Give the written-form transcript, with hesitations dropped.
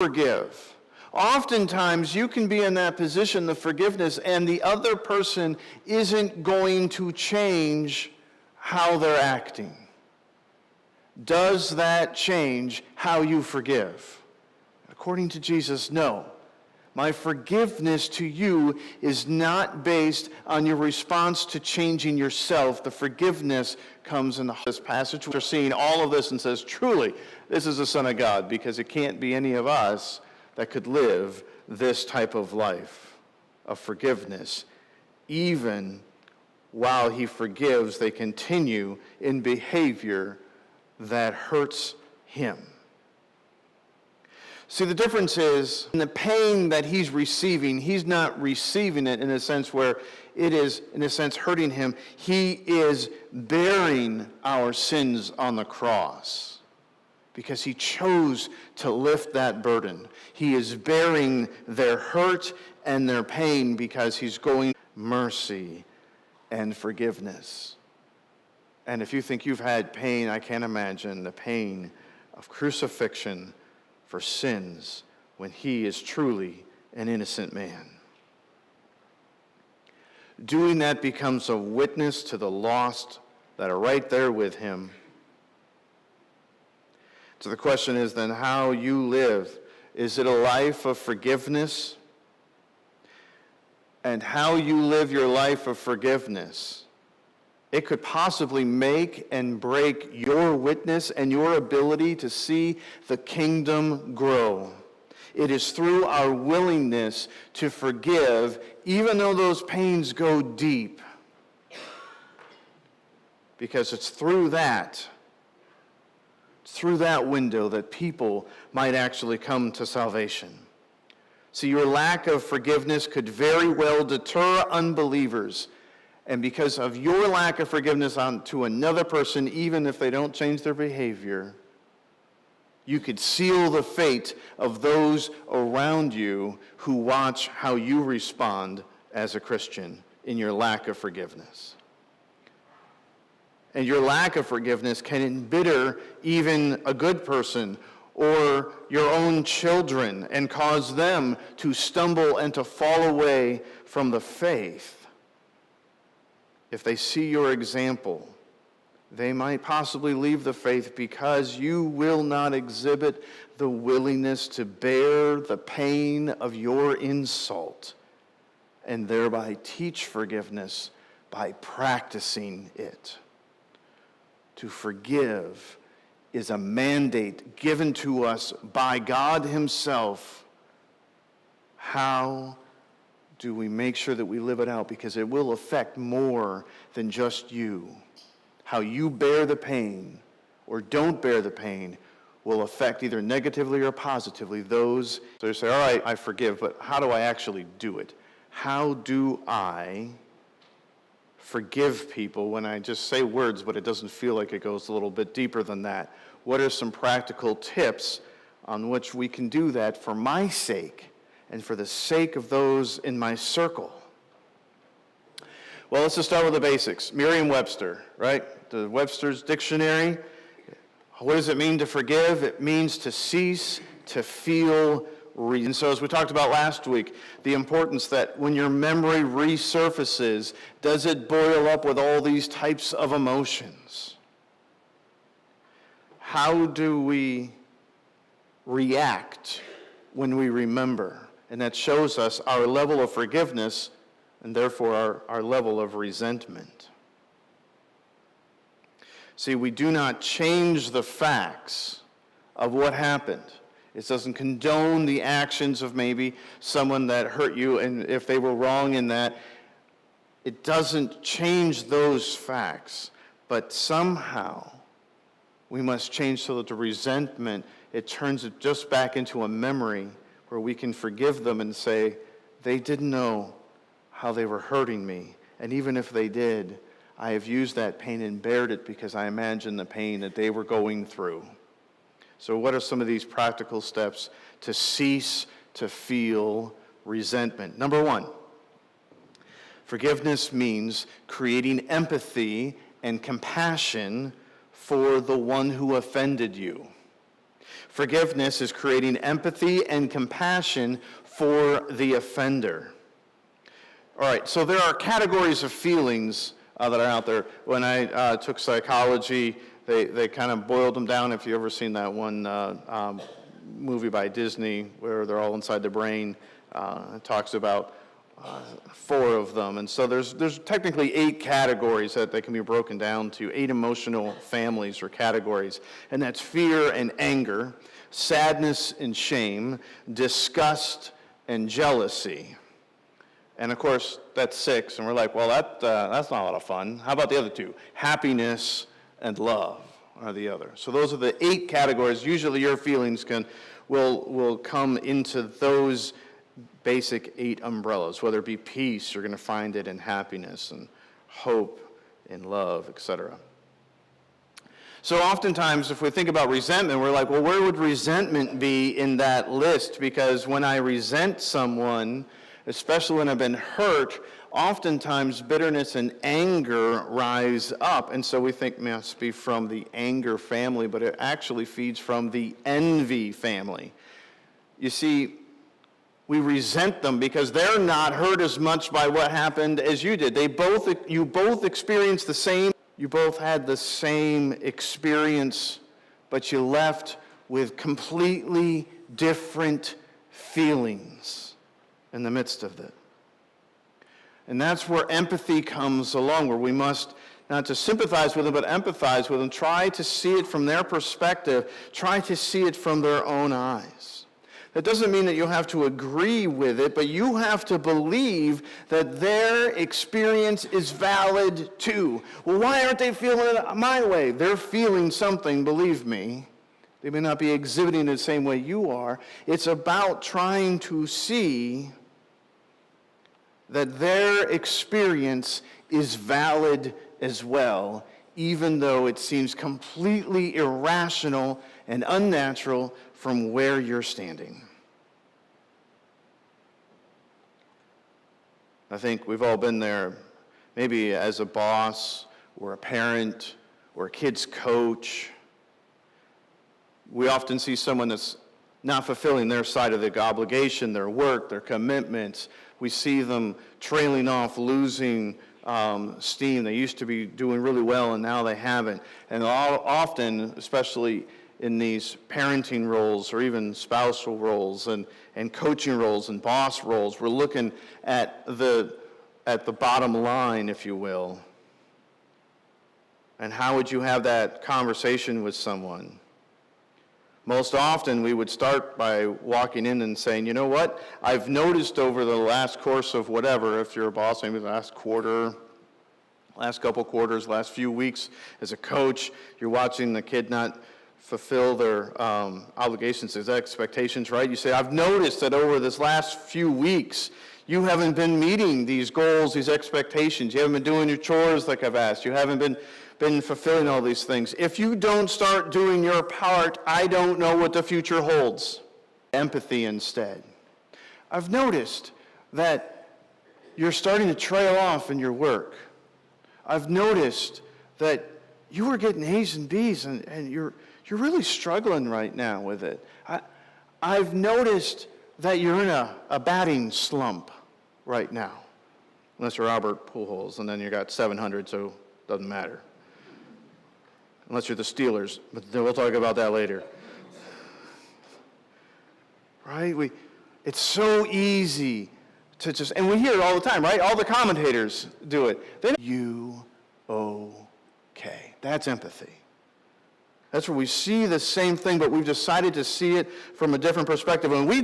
forgive. Oftentimes, you can be in that position of forgiveness, and the other person isn't going to change how they're acting. Does that change how you forgive? According to Jesus, no. My forgiveness to you is not based on your response to changing yourself. The forgiveness comes in this passage. We're seeing all of this and says, truly, this is the Son of God, because it can't be any of us that could live this type of life of forgiveness. Even while he forgives, they continue in behavior that hurts him. See, the difference is in the pain that he's receiving, he's not receiving it in a sense where it is, in a sense, hurting him. He is bearing our sins on the cross because he chose to lift that burden. He is bearing their hurt and their pain because he's going mercy and forgiveness. And if you think you've had pain, I can't imagine the pain of crucifixion for sins when he is truly an innocent man. Doing that becomes a witness to the lost that are right there with him. So the question is then how you live. Is it a life of forgiveness? And how you live your life of forgiveness, it could possibly make and break your witness and your ability to see the kingdom grow. It is through our willingness to forgive, even though those pains go deep. Because it's through that window that people might actually come to salvation. See, your lack of forgiveness could very well deter unbelievers. And because of your lack of forgiveness to another person, even if they don't change their behavior, you could seal the fate of those around you who watch how you respond as a Christian in your lack of forgiveness. And your lack of forgiveness can embitter even a good person or your own children and cause them to stumble and to fall away from the faith. If they see your example, they might possibly leave the faith because you will not exhibit the willingness to bear the pain of your insult and thereby teach forgiveness by practicing it. To forgive is a mandate given to us by God himself. How do we make sure that we live it out? Because it will affect more than just you. How you bear the pain or don't bear the pain will affect either negatively or positively those. So you say, all right, I forgive, but how do I actually do it? How do I forgive people when I just say words, but it doesn't feel like it goes a little bit deeper than that? What are some practical tips on which we can do that for my sake and for the sake of those in my circle? Well, let's just start with the basics. Merriam-Webster, right? The Webster's Dictionary. What does it mean to forgive? It means to cease to feel. And so as we talked about last week, the importance that when your memory resurfaces, does it boil up with all these types of emotions? How do we react when we remember? And that shows us our level of forgiveness and therefore our level of resentment. See, we do not change the facts of what happened. It doesn't condone the actions of maybe someone that hurt you, and if they were wrong in that, it doesn't change those facts. But somehow we must change so that the resentment, it turns it just back into a memory where we can forgive them and say, they didn't know how they were hurting me. And even if they did, I have used that pain and bared it because I imagine the pain that they were going through. So what are some of these practical steps to cease to feel resentment? Number one, forgiveness means creating empathy and compassion for the one who offended you. Forgiveness is creating empathy and compassion for the offender. All right, so there are categories of feelings that are out there. When I took psychology, they kind of boiled them down. If you've ever seen that one movie by Disney where they're all inside the brain, it talks about 4 of them. And so there's technically 8 categories that they can be broken down to, 8 emotional families or categories. And that's fear and anger, sadness and shame, disgust and jealousy. And of course, that's 6, and we're like, well, that's not a lot of fun. How about the other 2? Happiness and love are the other. So those are the 8 categories. Usually your feelings will come into those basic 8 umbrellas. Whether it be peace, you're going to find it in happiness, and hope, in love, etc. So oftentimes, if we think about resentment, we're like, well, where would resentment be in that list? Because when I resent someone, especially when I've been hurt, oftentimes bitterness and anger rise up. And so we think it must be from the anger family, but it actually feeds from the envy family. You see, we resent them because they're not hurt as much by what happened as you did. You both experienced the same. You both had the same experience, but you left with completely different feelings in the midst of it. And that's where empathy comes along, where we must not just sympathize with them, but empathize with them, try to see it from their perspective, try to see it from their own eyes. That doesn't mean that you have to agree with it, but you have to believe that their experience is valid too. Well, why aren't they feeling it my way? They're feeling something, believe me. They may not be exhibiting it the same way you are. It's about trying to see that their experience is valid as well, even though it seems completely irrational and unnatural from where you're standing. I think we've all been there, maybe as a boss or a parent or a kid's coach. We often see someone that's not fulfilling their side of the obligation, their work, their commitments. We see them trailing off, losing steam. They used to be doing really well, and now they haven't. And often, especially in these parenting roles or even spousal roles and coaching roles and boss roles, we're looking at the bottom line, if you will. And how would you have that conversation with someone? Most often, we would start by walking in and saying, you know what? I've noticed over the last course of whatever, if you're a boss, maybe the last quarter, last couple quarters, last few weeks as a coach, you're watching the kid not fulfill their obligations, his expectations, right? You say, I've noticed that over this last few weeks, you haven't been meeting these goals, these expectations. You haven't been doing your chores like I've asked. You haven't been fulfilling all these things. If you don't start doing your part, I don't know what the future holds. Empathy instead. I've noticed that you're starting to trail off in your work. I've noticed that you were getting A's and B's and you're really struggling right now with it. I've noticed that you're in a batting slump right now. Unless you're Albert Pujols, and then you got 700, so it doesn't matter. Unless you're the Steelers, but we'll talk about that later. Right? It's so easy to just, and we hear it all the time, right? All the commentators do it. You okay. That's empathy. That's where we see the same thing, but we've decided to see it from a different perspective. And we